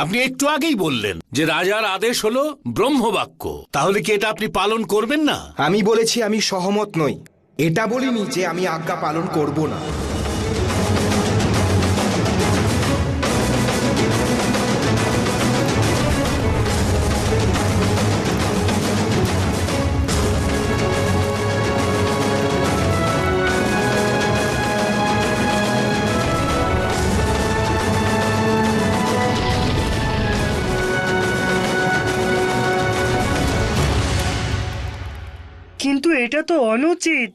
আপনি একটু আগেই বললেন যে রাজার আদেশ হলো ব্রহ্মবাক্য, তাহলে কি এটা আপনি পালন করবেন না? আমি বলেছি আমি সহমত নই, এটা বলিনি যে আমি আজ্ঞা পালন করব না। কিন্তু এটা তো অনুচিত।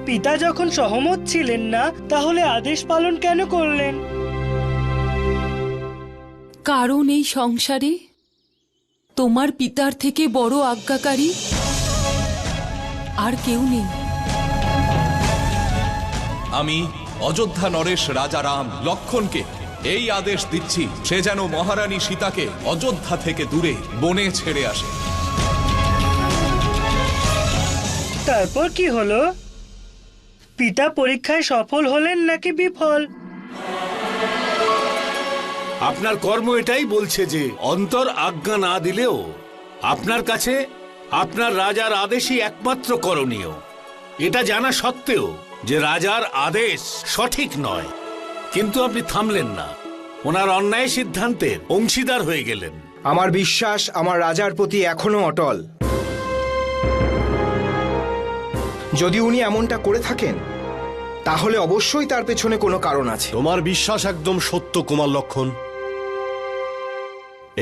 পিতা যখন সহমত ছিলেন না, তাহলে আদেশ পালন কেন করলেন? কারণ এই সংসারে তোমার পিতার থেকে বড় আজ্ঞাকারী আর কেউ নেই। আমি অযোধ্যা নরেশ রাজা রাম লক্ষণকে এই আদেশ দিচ্ছি, সে যেন মহারানী সীতাকে অযোধ্যা থেকে দূরে বনে ছেড়ে আসে। তারপর কি হলো? পিতা পরীক্ষায় সফল হলেন নাকি বিফল? আপনার কর্ম এটাই বলছে যে অন্তর আজ্ঞা না দিলেও আপনার কাছে আপনার রাজার আদেশই একমাত্র করণীয়। এটা জানা সত্ত্বেও যে রাজার আদেশ সঠিক নয়, কিন্তু আপনি থামলেন না, ওনার অন্যায় সিদ্ধান্তের অংশীদার হয়ে গেলেন। আমার বিশ্বাস আমার রাজার প্রতি এখনো অটল। যদি উনি এমনটা করে থাকেন, তাহলে অবশ্যই তার পেছনে কোনো কারণ আছে। তোমার বিশ্বাস একদম সত্য কুমার লক্ষণ।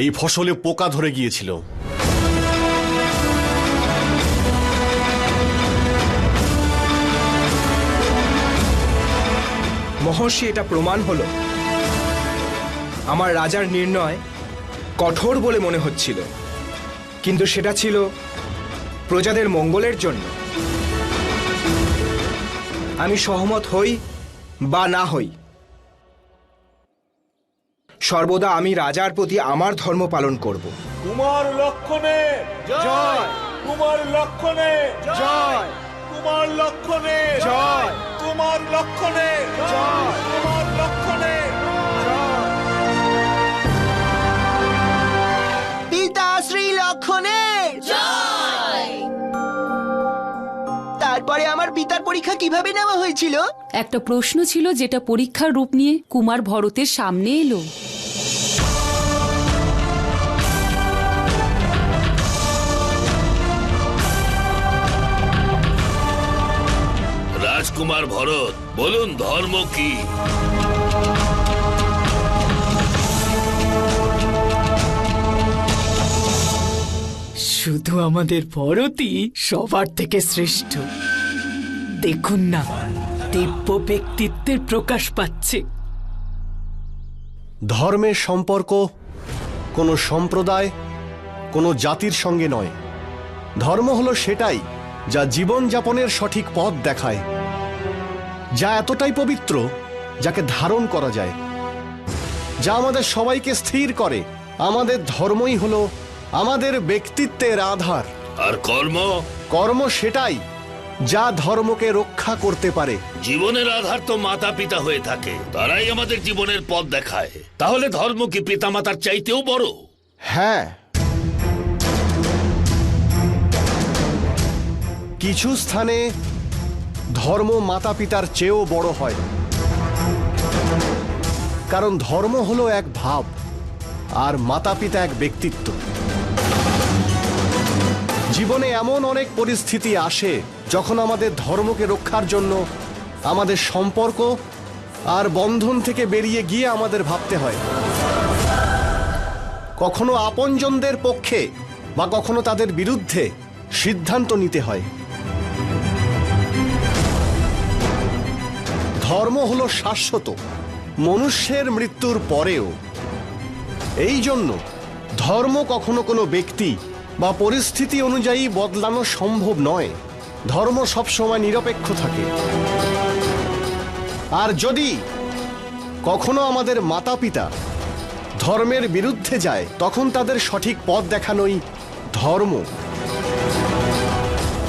এই ফসলে পোকা ধরে গিয়েছিল, মহর্ষি, এটা প্রমাণ হলো আমার রাজার নির্ণয় কঠোর বলে মনে হচ্ছিল, কিন্তু সেটা ছিল প্রজাদের মঙ্গলের জন্য। আমি সহমত হই বা না হই, সর্বদা আমি রাজার প্রতি আমার ধর্ম পালন করব। কুমার লক্ষণে জয়, কুমার লক্ষণে জয়, কুমার লক্ষণে জয়, কুমার লক্ষণে জয়, কুমার লক্ষণে পিতা শ্রী লক্ষণে জয়। তারপরে আমার পিতার পরীক্ষা কিভাবে নেওয়া হয়েছিল? একটা প্রশ্ন ছিল যেটা পরীক্ষার রূপ নিয়ে কুমার ভরতের সামনে এলো। রাজকুমার ভরত, বলুন ধর্ম কি? শুধু আমাদের ভরতই সবার থেকে শ্রেষ্ঠ। দেখুন না, দিব্য ব্যক্তিত্বের প্রকাশ পাচ্ছে। ধর্মের সম্পর্ক কোনো সম্প্রদায়, কোনো জাতির সঙ্গে নয়। ধর্ম হলো সেটাই যা জীবনযাপনের সঠিক পথ দেখায়, যা এতটাই পবিত্র যাকে ধারণ করা যায়, যা আমাদের সবাইকে স্থির করে। আমাদের ধর্মই হলো আমাদের ব্যক্তিত্বের আধার। আর কর্ম? কর্ম সেটাই যা ধর্মকে রক্ষা করতে পারে। জীবনের আধার তো মাতা পিতা হয়ে থাকে, তারাই আমাদের জীবনের পথ দেখায়। তাহলে ধর্ম কি পিতামাতার চাইতেও বড়? হ্যাঁ, কিছু স্থানে ধর্ম মাতা পিতার চেয়েও বড় হয়, কারণ ধর্ম হলো এক ভাব আর মাতা পিতা এক ব্যক্তিত্ব। জীবনে এমন অনেক পরিস্থিতি আসে যখন আমাদের ধর্মকে রক্ষার জন্য আমাদের সম্পর্ক আর বন্ধন থেকে বেরিয়ে গিয়ে আমাদের ভাবতে হয়। কখনো আপনজনদের পক্ষে বা কখনো তাদের বিরুদ্ধে সিদ্ধান্ত নিতে হয়। ধর্ম হলো শাশ্বত, মনুষ্যের মৃত্যুর পরেও। এই জন্য ধর্ম কখনো কোনো ব্যক্তি বা পরিস্থিতি অনুযায়ী বদলানো সম্ভব নয়। ধর্ম সবসময় নিরপেক্ষ থাকে। আর যদি কখনো আমাদের মাতা পিতা ধর্মের বিরুদ্ধে যায়, তখন তাদের সঠিক পথ দেখানোই ধর্ম।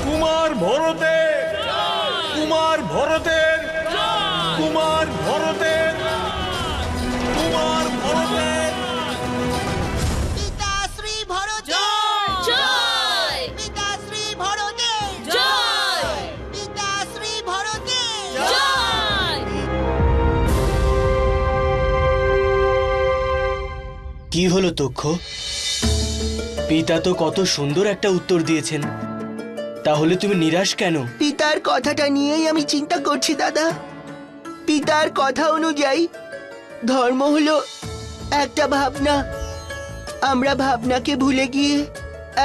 কুমার ভরতের কুমার ভরতের কুমার ভরতের কুমার ভরতের কি হলো তক্ষ? পিতা তো কত সুন্দর একটা উত্তর দিয়েছেন, তাহলে তুমি নিরাশ কেন? পিতার কথাটা নিয়েই আমি চিন্তা করছি দাদা। পিতার কথা অনুযায়ী ধর্ম হলো একটা ভাবনা। আমরা ভাবনাকে ভুলে গিয়ে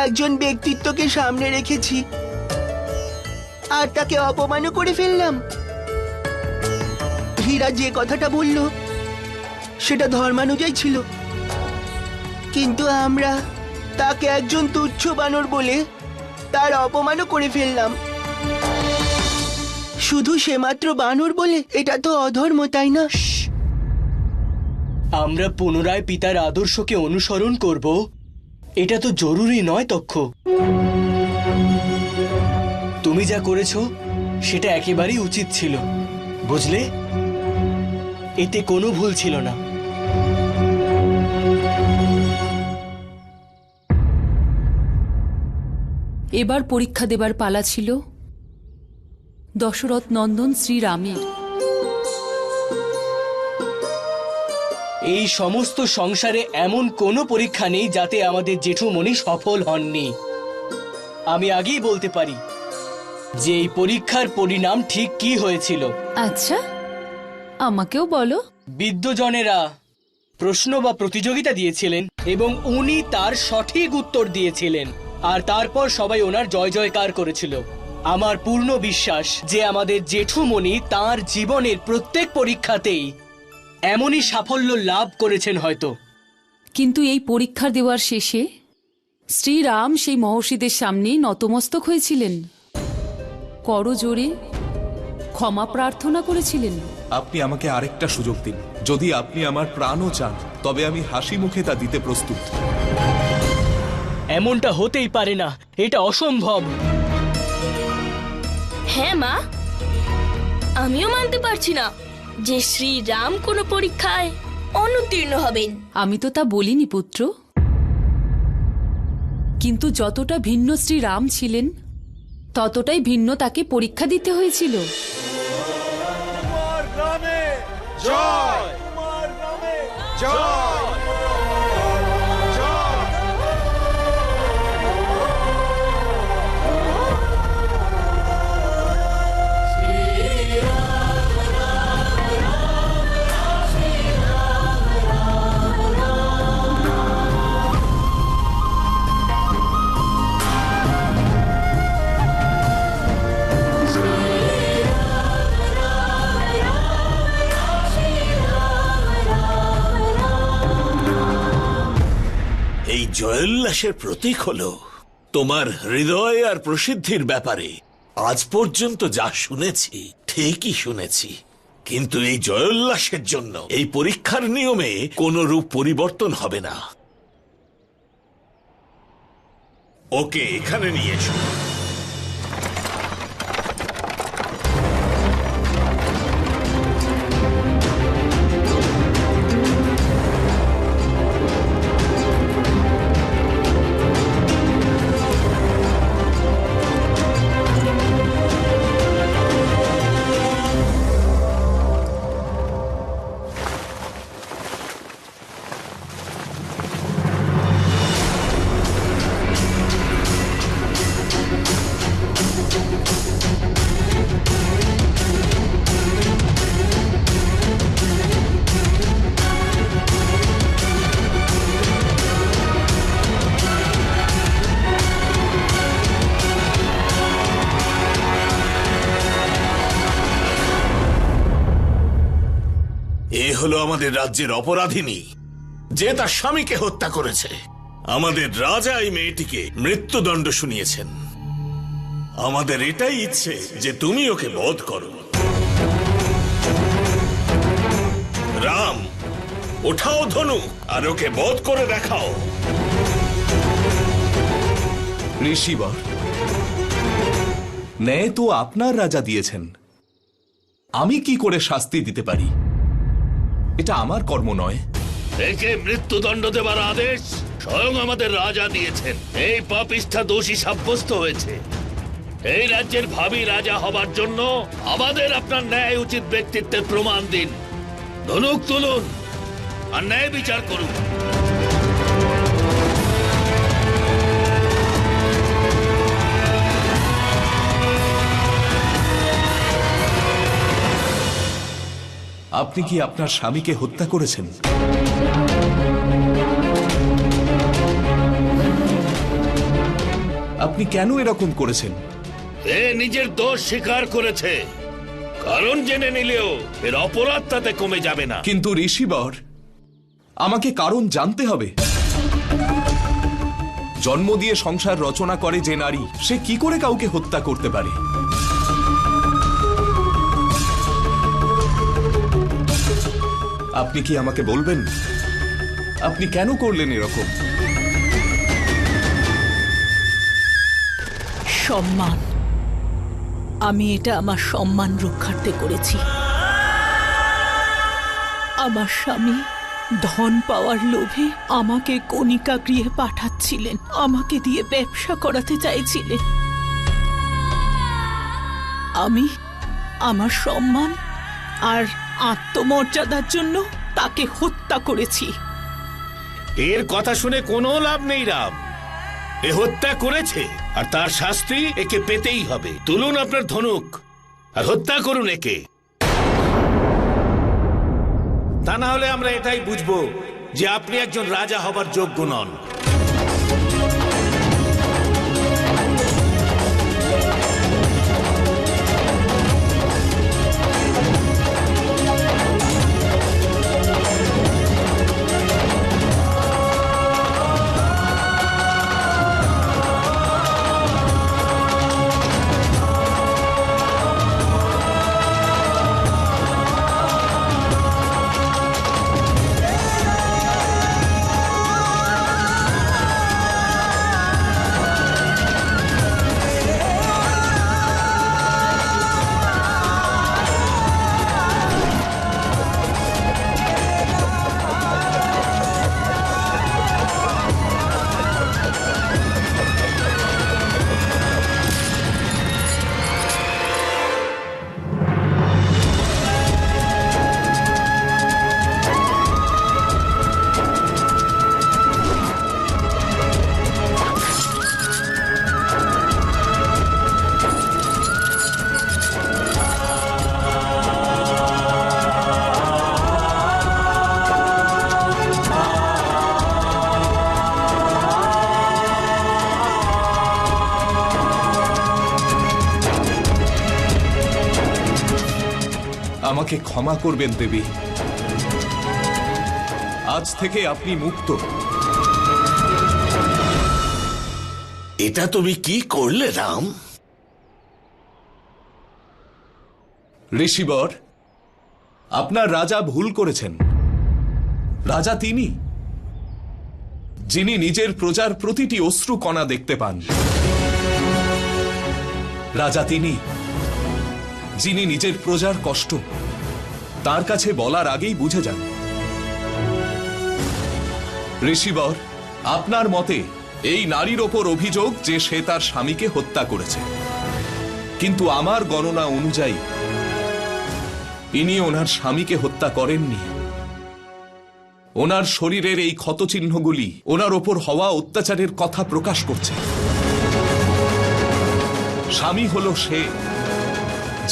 একজন ব্যক্তিত্বকে সামনে রেখেছি আর তাকে অপমানও করে ফেললাম। হীরা যে কথাটা বলল সেটা ধর্মানুযায়ী ছিল, কিন্তু আমরা তাকে একজন তুচ্ছ বানর বলে তার অপমানও করে ফেললাম। শুধু সে মাত্র বানর বলে? এটা তো অধর্ম, তাই না? আমরা পুনরায় পিতার আদর্শকে অনুসরণ করব, এটা তো জরুরি নয় তক্ষ। তুমি যা করেছো সেটা একেবারেই উচিত ছিল, বুঝলে? এতে কোনো ভুল ছিল না। এবার পরীক্ষা দেবার পালা ছিল দশরথ নন্দন শ্রীরামের। এই সমস্ত সংসারে এমন কোনো পরীক্ষা নেই যাতে আমাদের জেঠুমণি সফল হননি। আমি আগেই বলতে পারি যে এই পরীক্ষার পরিণাম ঠিক কি হয়েছিল। আচ্ছা, আমাকেও বলো। বিদ্বজনেরা প্রশ্ন বা প্রতিযোগিতা দিয়েছিলেন এবং উনি তার সঠিক উত্তর দিয়েছিলেন, আর তারপর সবাই ওনার জয় জয়কার করেছিল। আমার পূর্ণ বিশ্বাস যে আমাদের জেঠুমণি তার জীবনের প্রত্যেক পরীক্ষাতেই এমনই সাফল্য লাভ করেছেন হয়তো। কিন্তু এই পরীক্ষা দেওয়ার শেষে শ্রীরাম সেই মহর্ষিদের সামনে নতমস্তক হয়েছিলেন, করজোড়ে ক্ষমা প্রার্থনা করেছিলেন। আপনি আমাকে আরেকটা সুযোগ দিন। যদি আপনি আমার প্রাণও চান তবে আমি হাসি মুখে তা দিতে প্রস্তুত। এমনটা হতেই পারে না, এটা অসম্ভব। হ্যাঁ মা, আমিও মানতে পারছি না যে শ্রীরাম কোনো পরীক্ষায় অনুত্তীর্ণ হবেন। আমি তো তা বলিনি পুত্র, কিন্তু যতটা ভিন্ন শ্রীরাম ছিলেন ততটাই ভিন্ন তাকে পরীক্ষা দিতে হয়েছিল। কুমার রামে জয়! কুমার রামে জয়! এই জয়োল্লাসের প্রতীক হলো তোমার হৃদয় আর প্রসিদ্ধির ব্যাপারে আজ পর্যন্ত যা শুনেছি ঠিকই শুনেছি, কিন্তু এই জয়োল্লাসের জন্য এই পরীক্ষার নিয়মে কোনো রূপ পরিবর্তন হবে না। ওকে এখানে নিয়ে এসো। এ হলো আমাদের রাজ্যের অপরাধিনী, যে তার স্বামীকে হত্যা করেছে। আমাদের রাজা এই মেয়েটিকে মৃত্যুদণ্ড শুনিয়েছেন। আমাদের এটাই ইচ্ছে যে তুমি ওকে বধ করো। রাম, ওঠাও ধনু আর ওকে বধ করে দেখাও। ঋষিবর, ন্যায় তো আপনার রাজা দিয়েছেন, আমি কি করে শাস্তি দিতে পারি? এটা আমার কর্ম নয়। একে মৃত্যুদণ্ড দেবার আদেশ স্বয়ং আমাদের রাজা দিয়েছেন। এই পাপিষ্ঠা দোষী সাব্যস্ত হয়েছে। এই রাজ্যের ভাবী রাজা হবার জন্য আমাদের আপনার ন্যায় উচিত ব্যক্তিত্বের প্রমাণ দিন। ধনুক তুলুন আর ন্যায় বিচার করুন। আপনি কি আপনার স্বামীকে হত্যা করেছেন? আপনি কেন এরকম করেছেন? এ নিজের দোষ স্বীকার করেছে, কারণ জেনে নিলেও এর অপরাধ তাতে কমে যাবে না। কিন্তু ঋষিবর, আমাকে কারণ জানতে হবে। জন্ম দিয়ে সংসার রচনা করে যে নারী, সে কি করে কাউকে হত্যা করতে পারে? আপনি কি আমাকে বলবেন আপনি কেন করলেন এরকম? সম্মান, আমি এটা আমার সম্মান রক্ষার্থে করেছি। আমার স্বামী ধন পাওয়ার লোভে আমাকে কণিকা গৃহে পাঠাচ্ছিলেন, আমাকে দিয়ে ব্যবসা করাতে চাইছিলেন। আমি আমার সম্মান আর আত্মমর্যাদার জন্য তাকে হত্যা করেছি। এর কথা শুনে কোনো লাভ নেই রাম। এ হত্যা করেছে আর তার শাস্তি একে পেতেই হবে। তুলুন আপনার ধনুক আর হত্যা করুন একে। তা না হলে আমরা এটাই বুঝবো যে আপনি একজন রাজা হবার যোগ্য নন। আমাকে ক্ষমা করবেন দেবী, আজ থেকে আপনি মুক্ত। এটা তুমি কি করলে রাম? ঋষিবর, আপনার রাজা ভুল করেছেন। রাজা তিনি, যিনি নিজের প্রজার প্রতিটি অশ্রু কণা দেখতে পান। রাজা তিনি, যিনি নিজের প্রজার কষ্ট তার কাছে বলার আগেই বুঝে যান। ঋষিবর, আপনার মতে এই নারীর ওপর অভিযোগ যে সে তার স্বামীকে হত্যা করেছে, কিন্তু আমার গণনা অনুযায়ী ইনি ওনার স্বামীকে হত্যা করেননি। ওনার শরীরের এই ক্ষতচিহ্নগুলি ওনার ওপর হওয়া অত্যাচারের কথা প্রকাশ করছে। স্বামী হলো সে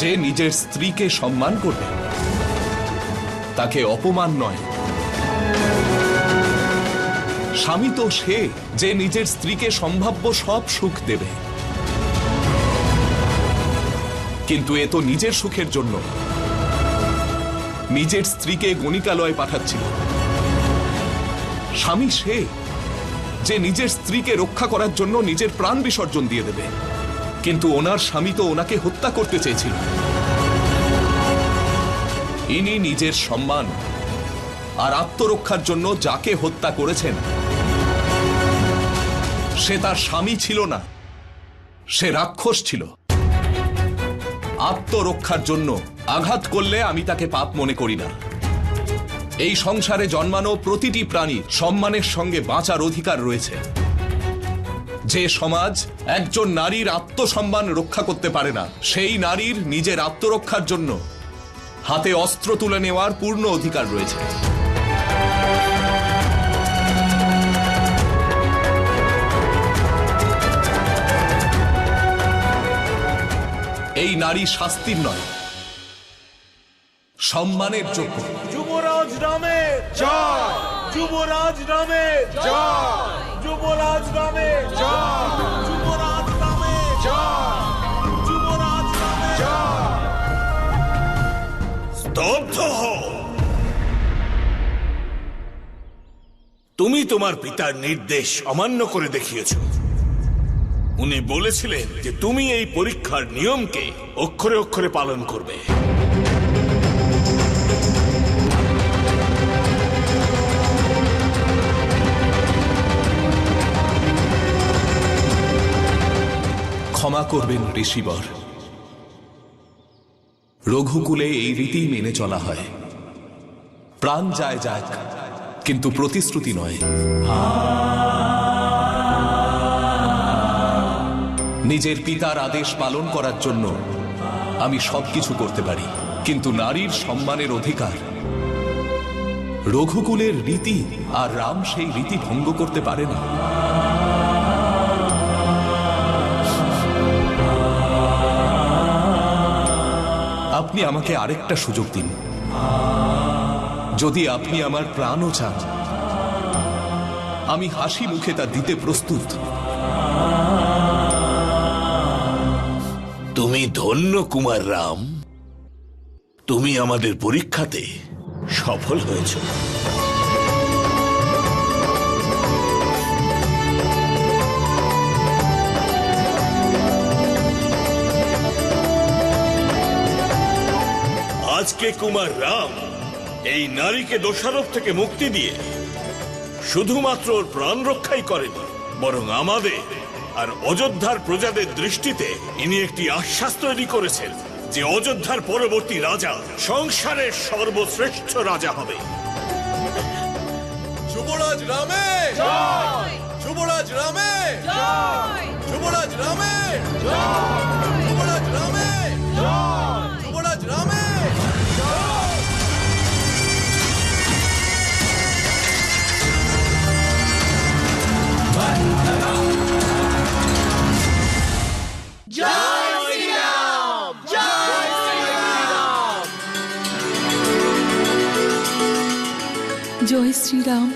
যে নিজের স্ত্রীকে সম্মান করবে, তাকে অপমান নয়। স্বামী তো সে যে নিজের স্ত্রীকে সম্ভাব্য সব সুখ দেবে, কিন্তু এ তো নিজের সুখের জন্য নিজের স্ত্রীকে গণিকালয়ে পাঠাচ্ছিল। স্বামী সে যে নিজের স্ত্রীকে রক্ষা করার জন্য নিজের প্রাণ বিসর্জন দিয়ে দেবে, কিন্তু ওনার স্বামী তো ওনাকে হত্যা করতে চেয়েছিল। ইনি নিজের সম্মান আর আত্মরক্ষার জন্য যাকে হত্যা করেছেন সে তার স্বামী ছিল না, সে রাক্ষস ছিল। আত্মরক্ষার জন্য আঘাত করলে আমি তাকে পাপ মনে করি না। এই সংসারে জন্মানো প্রতিটি প্রাণী সম্মানের সঙ্গে বাঁচার অধিকার রয়েছে। যে সমাজ একজন নারীর আত্মসম্মান রক্ষা করতে পারে না, সেই নারীর নিজের আত্মরক্ষার জন্য হাতে অস্ত্র তুলে নেওয়ার পূর্ণ অধিকার রয়েছে। এই নারী শাস্তির নয়, সম্মানের যোগ্য। যুবরাজ রামের জয়, যুবরাজ রামের জয়, যুবরাজ রামের জয়, যুবরাজ রামের জয়, যুবরাজ রামের জয়। স্তব্ধ হও। তুমি তোমার পিতার নির্দেশ অমান্য করে দেখিয়েছ। উনি বলেছিলেন যে তুমি এই পরীক্ষার নিয়মকে অক্ষরে অক্ষরে পালন করবে। ক্ষমা করবেন ঋষিবর, রঘুকুলে এই রীতি মেনে চলা হয়। প্রাণ যায় যাক, কিন্তু প্রতিশ্রুতি নয়। নিজের পিতার আদেশ পালন করার জন্য আমি সবকিছু করতে পারি, কিন্তু নারীর সম্মানের অধিকার, রঘুকুলের রীতি আর রাম সেই রীতি ভঙ্গ করতে পারে না। আপনি আমাকে আরেকটা সুযোগ দিন। যদি আপনি আমার প্রাণও চান, আমি হাসি মুখে তা দিতে প্রস্তুত। তুমি ধন্য কুমার রাম, তুমি আমাদের পরীক্ষাতে সফল হয়েছ। আজকে কুমার রাম এই নারীকে দোষারোপ থেকে মুক্তি দিয়ে শুধুমাত্র ওর প্রাণ রক্ষাই করেনি, বরং আমাদের আর অযোধ্যার প্রজাদের দৃষ্টিতে ইনি একটি আশ্বাস তৈরি করেছেন যে অযোধ্যার পরবর্তী রাজা সংসারের সর্বশ্রেষ্ঠ রাজা হবে। যুবরাজ রামের জয়, যুবরাজ রামের জয়, যুবরাজ রামের জয়, যুবরাজ রামের জয়, যুবরাজ রামের জয়। জয় শ্রীরাম, জয় শ্রীরাম। জয় শ্রীরাম।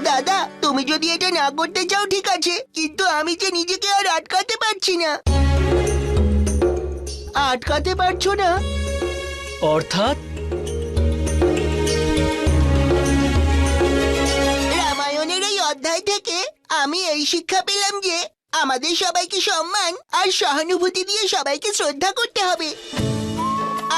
দাদা, তুমি যদি এটা না করতে চাও ঠিক আছে, কিন্তু আমি যে নিজেকে আর আটকাতে পারছি না। আটকাতে পারছো না? অর্থাৎ রামায়ণের এই অধ্যায় থেকে আমি এই শিক্ষা পেলাম যে আমাদের সবাইকে সম্মান আর সহানুভূতি দিয়ে সবাইকে শ্রদ্ধা করতে হবে,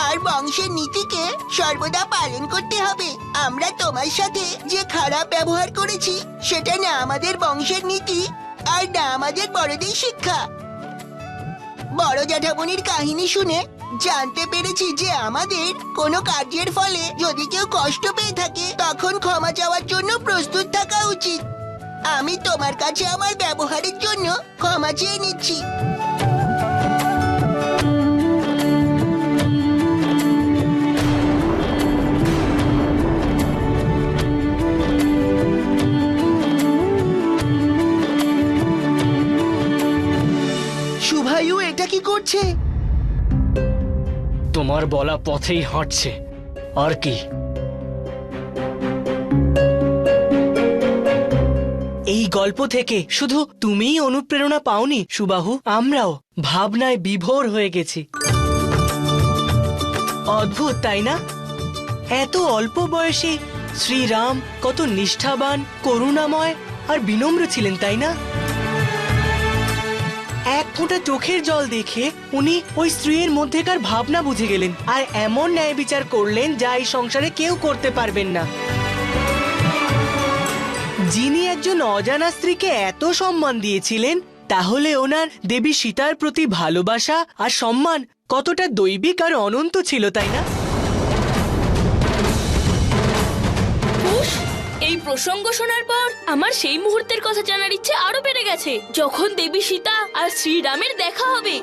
আর বংশের নীতিকে সর্বদা পালন করতে হবে। আমরা তোমার সাথে যে খারাপ ব্যবহার করেছি সেটা না আমাদের বংশের নীতি আর না আমাদের বড়দের শিক্ষা। বড় জ্যাঠামণির কাহিনী শুনে জানতে পেরেছি যে আমাদের কোনো কার্যের ফলে যদি কেউ কষ্ট পেয়ে থাকে তখন ক্ষমা চাওয়ার জন্য প্রস্তুত থাকা উচিত। আমি তোমার কাছে আমার ব্যবহারের জন্য ক্ষমা চেয়ে নিচ্ছি। শুভায়ু এটা কি করছে? তোমার বলা পথেই হাঁটছে, আর কি। এই গল্প থেকে শুধু তুমিই অনুপ্রেরণা পাওনি সুবাহু, আমরাও ভাবনায় বিভোর হয়ে গেছি। অদ্ভুত তাই না? এত অল্প বয়সে শ্রীরাম কত নিষ্ঠাবান, করুণাময় আর বিনম্র ছিলেন, তাই না? এক ফোঁটা চোখের জল দেখে উনি ওই স্ত্রীর মধ্যেকার ভাবনা বুঝে গেলেন আর এমন ন্যায় বিচার করলেন যা এই সংসারে কেউ করতে পারবেন না। যিনি একজন অজানা স্ত্রীকে এত সম্মান দিয়েছিলেন, তাহলে ওনার দেবী সীতার প্রতি ভালোবাসা আর সম্মান কতটা দৈবিক আর অনন্ত ছিল, তাই না? এই প্রসঙ্গ শোনার পর আমার সেই মুহূর্তের কথা জানার ইচ্ছে আরো বেড়ে গেছে, যখন দেবী সীতা আর শ্রীরামের দেখা হবে।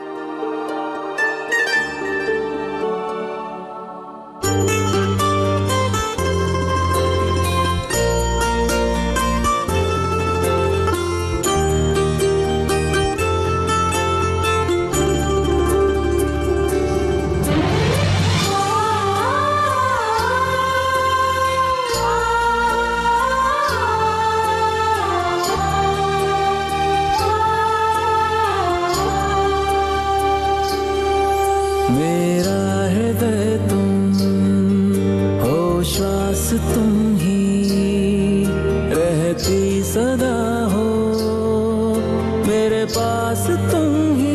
पास तुम ही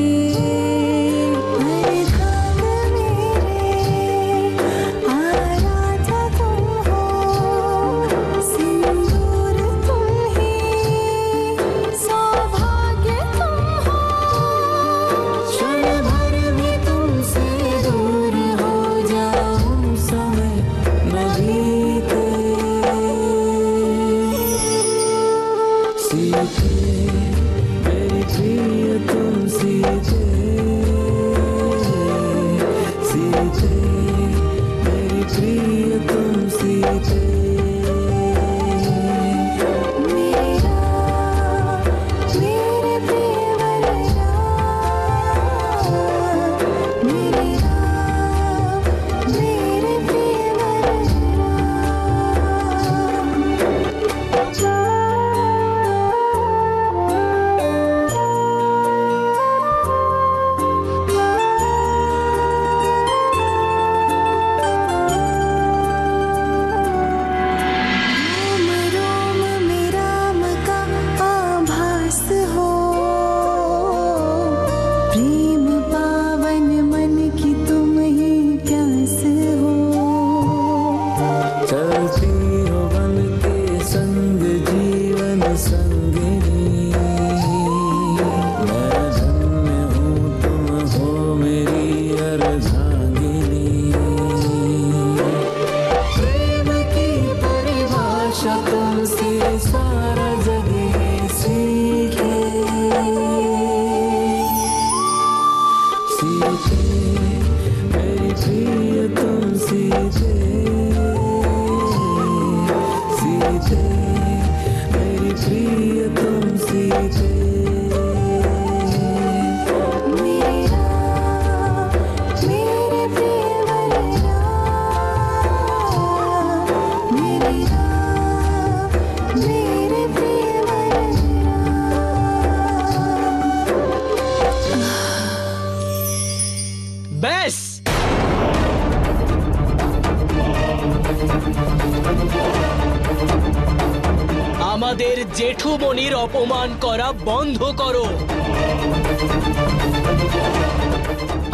আমাদের জেঠুমনির অপমান করা বন্ধ করো।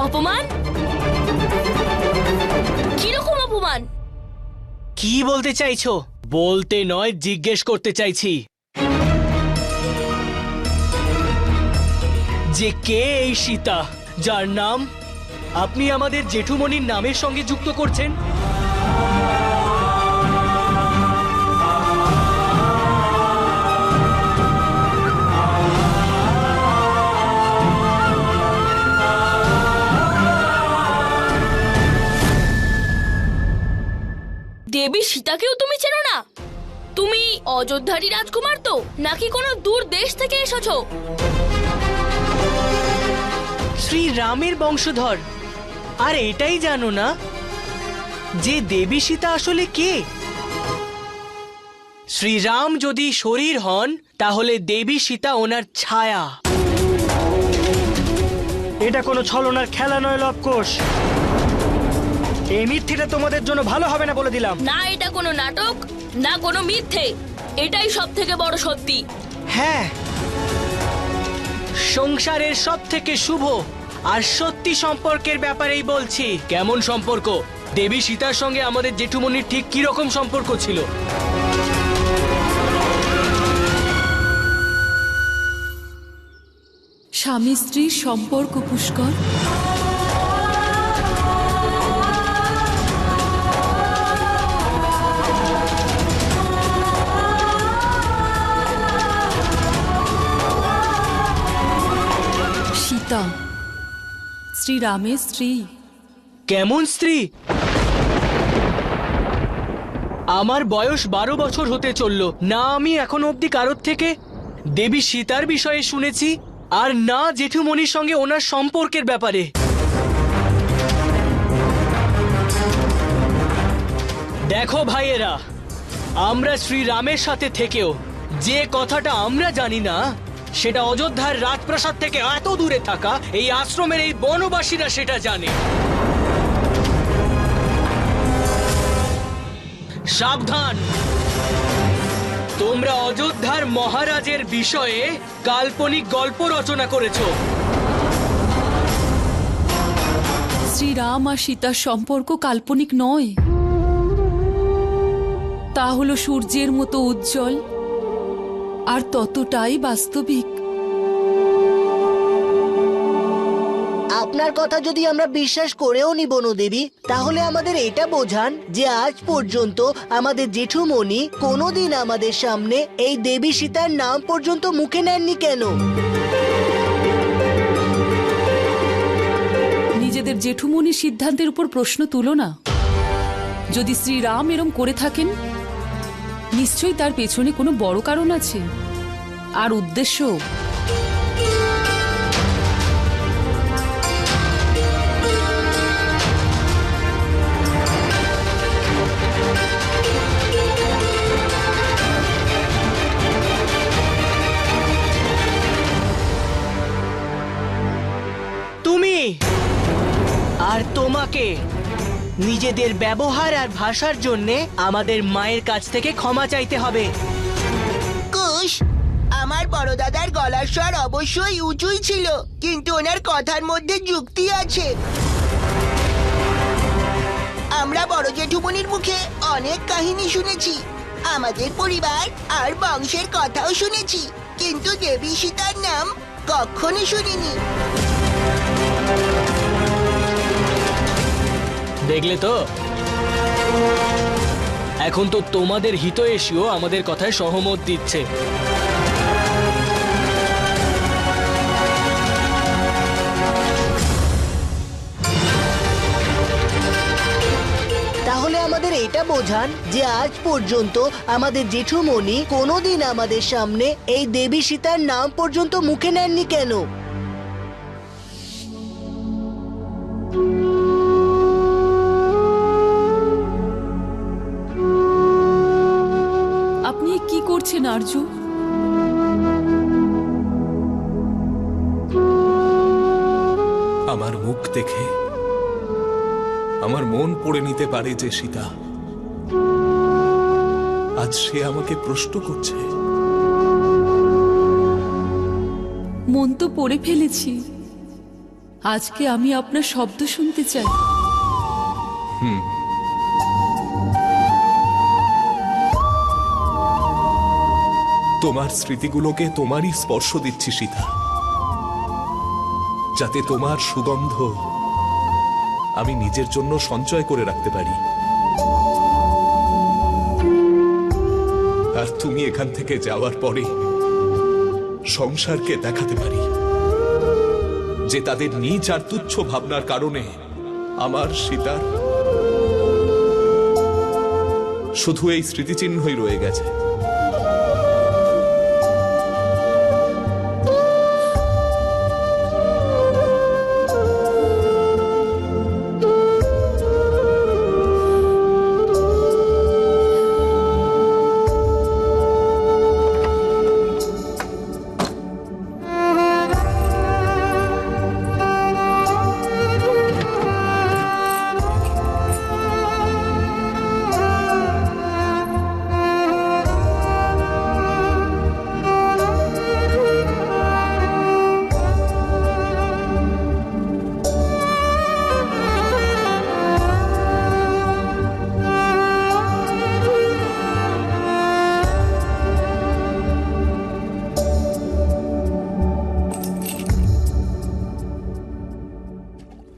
অপমান? কিরকম অপমান? কি বলতে চাইছো? বলতে নয়, জিজ্ঞেস করতে চাইছি যে কে এই সীতা, যার নাম আপনি আমাদের জেঠুমনির নামের সঙ্গে যুক্ত করছেন? দেবী সীতাকেও তুমি চেনো না? তুমি অযোধ্যারই রাজকুমার তো, নাকি কোনো দূর দেশ থেকে এসেছো? শ্রী রামের বংশধর। আর এটাই জানো না যে দেবী সীতা আসলে কে? শ্রীরাম যদি শরীর হন, তাহলে দেবী সীতা ওনার ছায়া। এটা কোনো ছলনার খেলা নয় লবকুশ। এই মিথ্যেটা তোমাদের জন্য ভালো হবে না বলে দিলাম। না এটা কোনো নাটক, না কোনো মিথ্যে, এটাই সব থেকে বড় সত্যি। হ্যাঁ, সংসারের সব থেকে শুভ আর সত্যি সম্পর্কের ব্যাপারেই বলছি। কেমন সম্পর্ক? দেবী সীতার সঙ্গে আমাদের জেঠুমনির ঠিক কি রকম সম্পর্ক ছিল? স্বামী স্ত্রীর সম্পর্ক পুষ্কর। সীতা শ্রীরামের স্ত্রী। কেমন স্ত্রী? আমার বয়স 12 বছর হতে চলল, না আমি এখন অবধি কারোর থেকে দেবী সীতার বিষয়ে শুনেছি, আর না জেঠুমনির সঙ্গে ওনার সম্পর্কের ব্যাপারে। দেখো ভাইয়েরা, আমরা শ্রীরামের সাথে থেকেও যে কথাটা আমরা জানি না, সেটা অযোধ্যার রাজপ্রাসাদ থেকে এত দূরে থাকা এই আশ্রমের এই বনবাসীরা সেটা জানে। সাবধান! তোমরা অযোধ্যার মহারাজের বিষয়ে কাল্পনিক গল্প রচনা করেছো। শ্রীরাম আর সীতার সম্পর্ক কাল্পনিক নয়, তা হলো সূর্যের মতো উজ্জ্বল আর ততটাই বাস্তবিক। আপনার কথা যদি আমরা বিশ্বাস করেও নি বনদেবী, তাহলে আমাদের এটা বোঝান যে আজ পর্যন্ত আমাদের জেঠুমণি কোনোদিন আমাদের সামনে এই দেবী সীতার নাম পর্যন্ত মুখে নেননি কেন? নিজেদের জেঠুমনির সিদ্ধান্তের উপর প্রশ্ন তুলো না। যদি শ্রীরাম এরম করে থাকেন, নিশ্চয়ই তার পেছনে কোনো বড় কারণ আছে, আর উদ্দেশ্য। তুমি আর তোমাকে নিজেদের ব্যবহার আর ভাষার জন্য আমাদের মায়ের কাছ থেকে ক্ষমা চাইতে হবে। কুশ, আমার বড় দাদার গলার স্বর অবশ্যই উঁচুই ছিল, কিন্তু ওনার কথার মধ্যে যুক্তি আছে। আমরা বড় জেঠুমনির মুখে অনেক কাহিনী শুনেছি, আমাদের পরিবার আর বংশের কথাও শুনেছি, কিন্তু দেবী সীতার নাম কখনো শুনিনি। দেখলে তো, এখন তো তোমাদের হিতৈষীও আমাদের কথায় সহমত দিচ্ছে। তাহলে আমাদের এটা বোঝান যে আজ পর্যন্ত আমাদের জেঠুমণি কোনোদিন আমাদের সামনে এই দেবী সীতার নাম পর্যন্ত মুখে নেননি কেন? আপনি কি করছেন আর্য? আমার মুখ দেখে আমার মন পড়ে নিতে পারে যে সীতা, আজ সে আমাকে প্রশ্ন করছে। মন তো পড়ে ফেলেছি, আজকে আমি আপনার শব্দ শুনতে চাই। তোমার স্মৃতিগুলোকে তোমারই স্পর্শ দিচ্ছি সীতা, যাতে তোমার সুগন্ধ আমি নিজের জন্য সঞ্চয় করে রাখতে পারি। আর তুমি এখান থেকে যাওয়ার পরে সংসারকে দেখাতে পারি যে তাদের নিজ আর তুচ্ছ ভাবনার কারণে আমার সীতার শুধু এই স্মৃতিচিহ্নই রয়ে গেছে।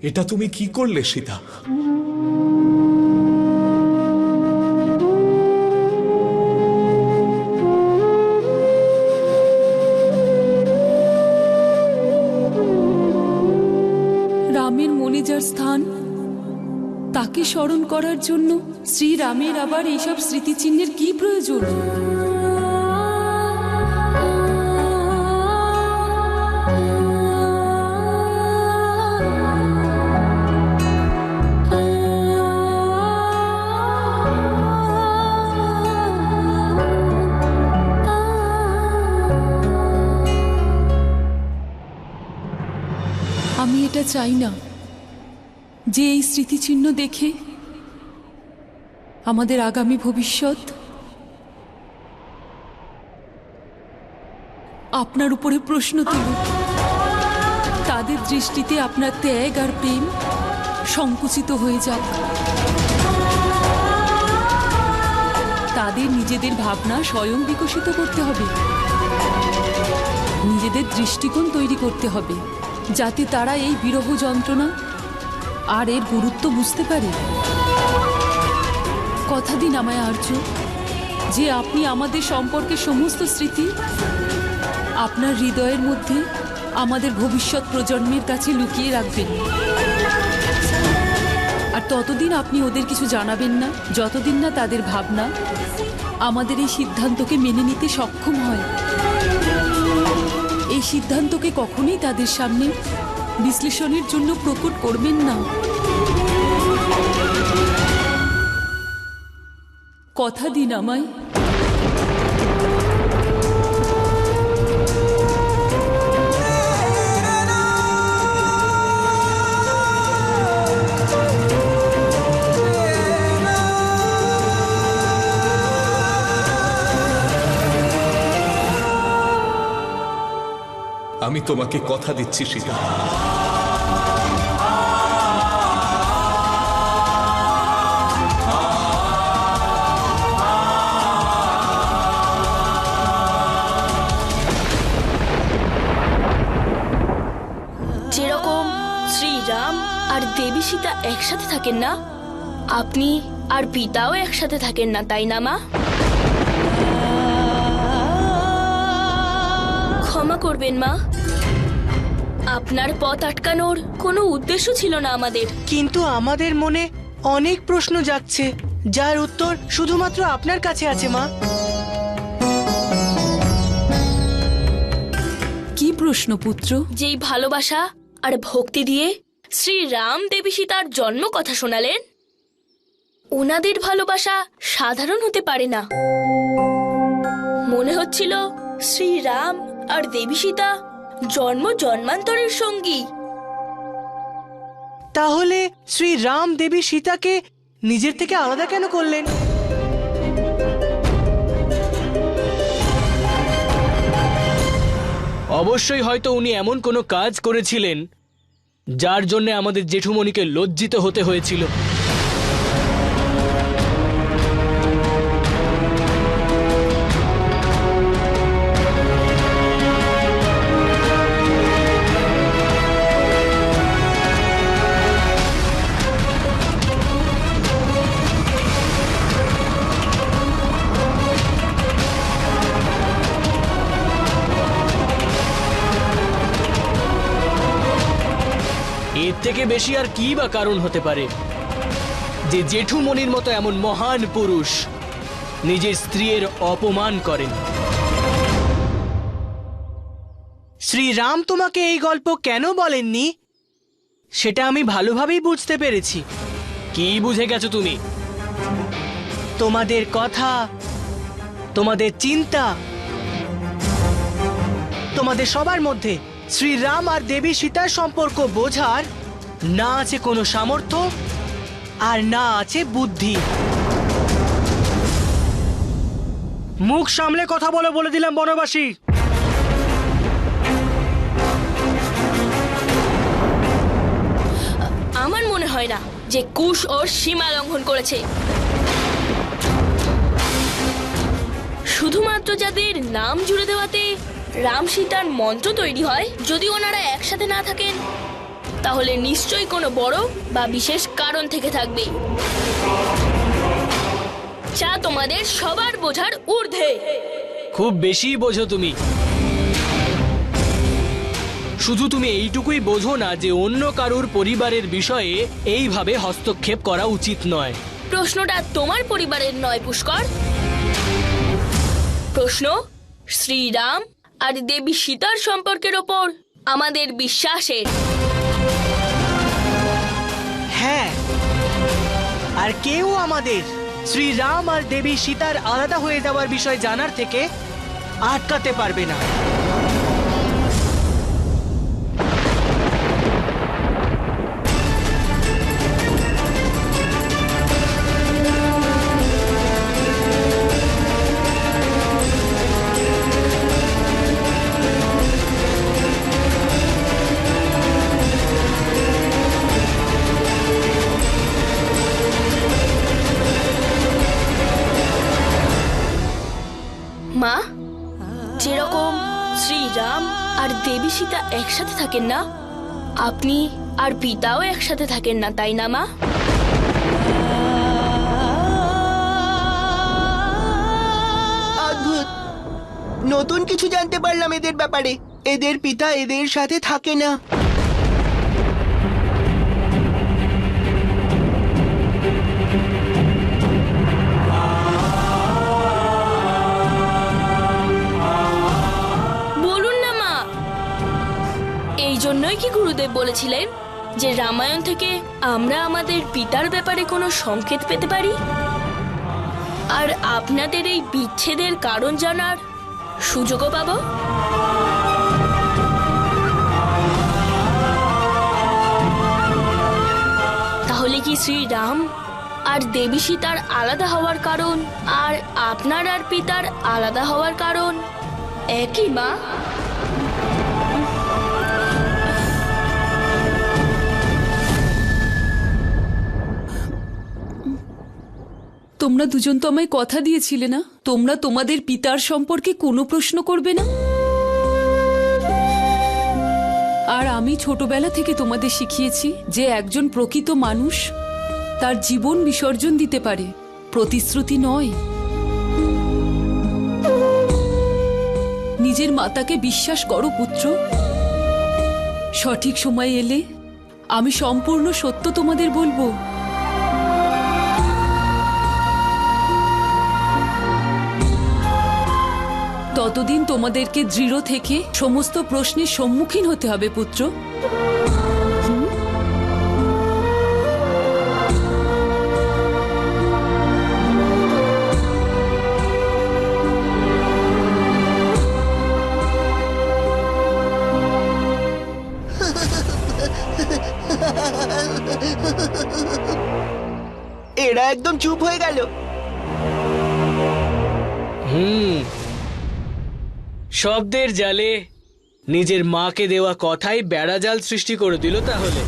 এটা তুমি কি করলে সীতা? রামের মনে যার স্থান, তাকে স্মরণ করার জন্য শ্রীরামের আবার এইসব স্মৃতিচিহ্নের কি প্রয়োজন? আমি এটা চাই না যে এই স্মৃতিচিহ্ন দেখে আমাদের আগামী ভবিষ্যৎ আপনার উপরে প্রশ্ন তুলুক। তাদের দৃষ্টিতে আপনার ত্যাগ আর প্রেম সংকুচিত হয়ে যাক। তাদের নিজেদের ভাবনা স্বয়ং বিকশিত করতে হবে, নিজেদের দৃষ্টিকোণ তৈরি করতে হবে, যাতে তারা এই বিরহ যন্ত্রণা আর এর গুরুত্ব বুঝতে পারে। কথা দিন আমায় আর্য যে আপনি আমাদের সম্পর্কে সমস্ত স্মৃতি আপনার হৃদয়ের মধ্যে আমাদের ভবিষ্যৎ প্রজন্মের কাছে লুকিয়ে রাখবেন। আর ততদিন আপনি ওদের কিছু জানাবেন না যতদিন না তাদের ভাবনা আমাদের এই সিদ্ধান্তকে মেনে নিতে সক্ষম হয়। এই সিদ্ধান্তকে কখনোই তাদের সামনে বিশ্লেষণের জন্য প্রকট করবেন না। কথা দিন আমায়। আমি তোমাকে কথা দিচ্ছি সীতা, যেরকম শ্রীরাম আর দেবী সীতা একসাথে থাকেন না, আপনি আর পিতাও একসাথে থাকেন না, তাই না মা? ক্ষমা করবেন মা, আপনার পথ আটকানোর কোনো উদ্দেশ্য ছিল না আমাদের। কিন্তু আমাদের মনে অনেক প্রশ্ন জাগছে, যার উত্তর শুধুমাত্র আপনার কাছে আছে মা। কি প্রশ্ন পুত্র? যেই ভালোবাসা আর ভক্তি দিয়ে শ্রীরাম দেবী সীতার জন্ম কথা শোনালেন, ওনাদের ভালোবাসা সাধারণ হতে পারে না। মনে হচ্ছিল শ্রীরাম আর দেবী সীতা জন্ম জন্মান্তরের সঙ্গী। তাহলে শ্রীরাম দেবী সীতাকে নিজের থেকে আলাদা কেন করলেন? অবশ্যই হয়তো উনি এমন কোনো কাজ করেছিলেন যার জন্য আমাদের জেঠুমণিকে লজ্জিত হতে হয়েছিল। এর থেকে বেশি আর কি বা কারণ হতে পারে যে জেঠুমণির মতো এমন মহান পুরুষ নিজের স্ত্রীর অপমান করেন? শ্রীরাম তোমাকে এই গল্প কেন বলেননি সেটা আমি ভালোভাবেই বুঝতে পেরেছি। কি বুঝে গেছো তুমি? তোমাদের কথা, তোমাদের চিন্তা, তোমাদের সবার মধ্যে শ্রীরাম আর দেবী সীতার সম্পর্ক বোঝার না আছে কোনো সামর্থ্য আর না আছে বুদ্ধি। মুখ সামলে কথা বলে দিলাম বনবাসী। আমার মনে হয় না যে কুশ ওর সীমা লঙ্ঘন করেছে। শুধুমাত্র যাদের নাম জুড়ে দেওয়াতে রাম সীতার মন্ত্র তৈরি হয়, যদি ওনারা একসাথে না থাকেন তাহলে নিশ্চয়ই কোনো বড় বা বিশেষ কারণ থেকে থাকবে, যা তোমাদের সবার বোঝার ঊর্ধ্বে। খুব বেশি বোঝো তুমি। শুধু তুমি এইটুকুই বোঝো না যে অন্য কারুর পরিবারের বিষয়ে এইভাবে হস্তক্ষেপ করা উচিত নয়। প্রশ্নটা তোমার পরিবারের নয় পুষ্কর, প্রশ্ন শ্রীরাম আর দেবী সীতার সম্পর্কের ওপর আমাদের বিশ্বাসের। হ্যাঁ, আর কেউ আমাদের শ্রীরাম আর দেবী সীতার আলাদা হয়ে যাওয়ার বিষয় জানার থেকে আটকাতে পারবে না। রাম আর দেবী সীতা একসাথে থাকেন না? আপনি আর পিতাও একসাথে থাকেন না, তাই না মা? অদ্ভুত, নতুন কিছু জানতে পারলাম এদের ব্যাপারে। এদের পিতা এদের সাথে থাকে না। বলুন না মা, এই জন্যই কি গুরুদেব বলেছিলেন যে রামায়ণ থেকে আমরা আমাদের পিতার ব্যাপারে কোনো সংকেত পেতে পারি? আর আপনাদের এই বিচ্ছেদের কারণ জানার সুযোগও পাবো? তাহলে কি শ্রীরাম আর দেবী সীতার আলাদা হওয়ার কারণ আর আপনার আর পিতার আলাদা হওয়ার কারণ একই মা? তোমরা দুজন তো আমায় কথা দিয়েছিলে না, তোমরা তোমাদের পিতার সম্পর্কে কোনো প্রশ্ন করবে না। আর আমি ছোটবেলা থেকে তোমাদের শিখিয়েছি যে একজন প্রকৃত মানুষ তার জীবন বিসর্জন দিতে পারে, প্রতিশ্রুতি নয়। নিজের মাতাকে বিশ্বাস করো পুত্র। সঠিক সময় এলে আমি সম্পূর্ণ সত্য তোমাদের বলবো। ততদিন তোমাদেরকে দৃঢ় থেকে সমস্ত প্রশ্নের সম্মুখীন হতে হবে পুত্র। এরা একদম চুপ হয়ে গেল। শব্দের জালে নিজের মাকে দেওয়া কথাই বেড়াজাল সৃষ্টি করে দিল তাহলে।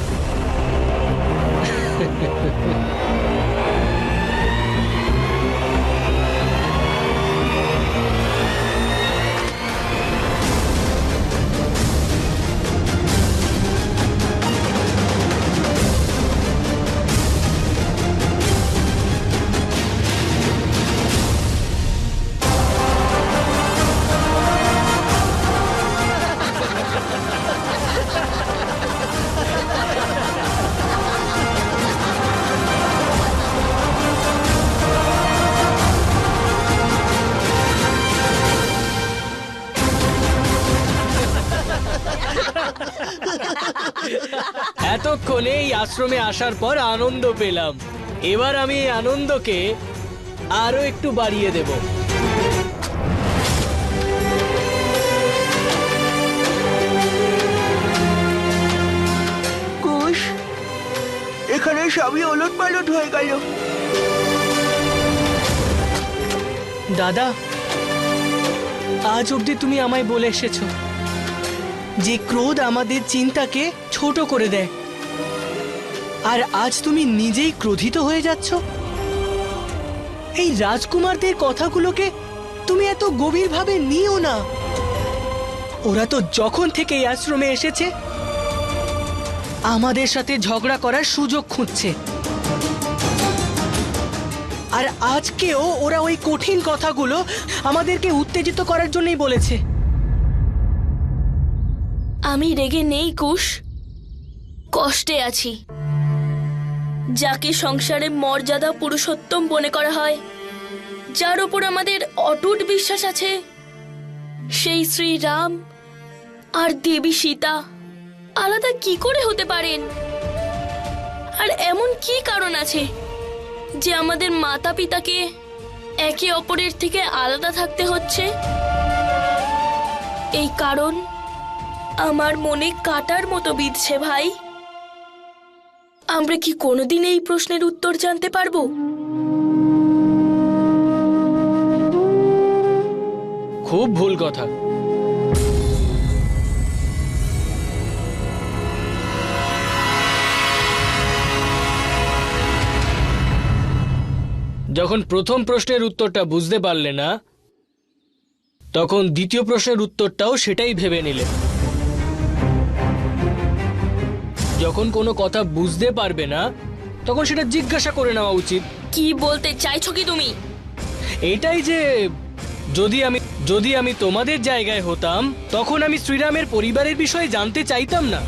এতক্ষণে এই আশ্রমে আসার পর আনন্দ পেলাম, এবার আমি এই আনন্দকে আরো একটু বাড়িয়ে দেব। কুশ, এখানে সবই ওলটপালট হয়ে গেল। দাদা, আজ অবধি তুমি আমায় বলে এসেছো যে ক্রোধ আমাদের চিন্তাকে ছোট করে দেয়, আর আজ তুমি নিজেই ক্রোধিত হয়ে যাচ্ছ। এই রাজকুমারদের কথাগুলোকে তুমি এত গভীরভাবে নিও না। ওরা তো যখন থেকে এই আশ্রমে এসেছে আমাদের সাথে ঝগড়া করার সুযোগ খুঁজছে, আর আজকেও ওরা ওই কঠিন কথাগুলো আমাদেরকে উত্তেজিত করার জন্যই বলেছে। আমি রেগে নেই কুশ, কষ্টে আছি। যাকে সংসারে মর্যাদা পুরুষোত্তম মনে করা হয়, যার উপর আমাদের অটুট বিশ্বাস আছে, সেই শ্রীরাম আর দেবী সীতা আলাদা কি করে হতে পারেন? আর এমন কি কারণ আছে যে আমাদের মাতা পিতাকে একে অপরের থেকে আলাদা থাকতে হচ্ছে? এই কারণ আমার মনে কাটার মতো বিঁধছে ভাই। আমরা কি কোনোদিন এই প্রশ্নের উত্তর জানতে পারবো? খুব ভুল কথা। যখন প্রথম প্রশ্নের উত্তরটা বুঝতে পারলে না, তখন দ্বিতীয় প্রশ্নের উত্তরটাও সেটাই ভেবে নিলে। যখন কোনো কথা বুঝতে পারবে না তখন সেটা জিজ্ঞাসা করে নেওয়া উচিত। কি বলতে চাইছো কি তুমি? এটাই যে যদি আমি তোমাদের জায়গায় হতাম তখন আমি শ্রীরামের পরিবারের বিষয়ে জানতে চাইতাম না।